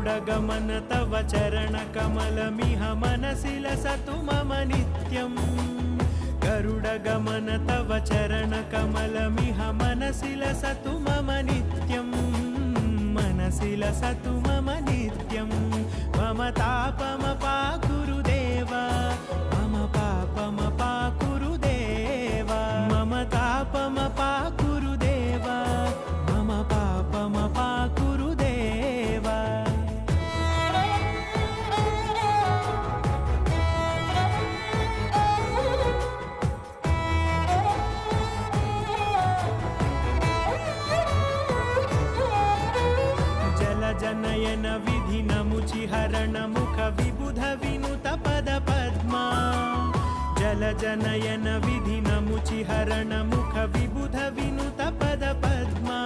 गरुडगमन तव चरणकमलमिह मनसि लसतु मम नित्यम् गरुडगमन तव चरणकमलमिह मनसि लसतु मम नित्यम् मनसि लसतु मम नित्यम् मम तापमपाकुरु देव मम पापमपाकुरु देव मम तापमपाकुरु देव मम पापमपाकुरु देव जनयन विधिनमुचिहरण मुख विबुध विनुत पद पद्मा जल जनयन विधिनमुचिहरण मुख विबुध विनुत पद पद्मा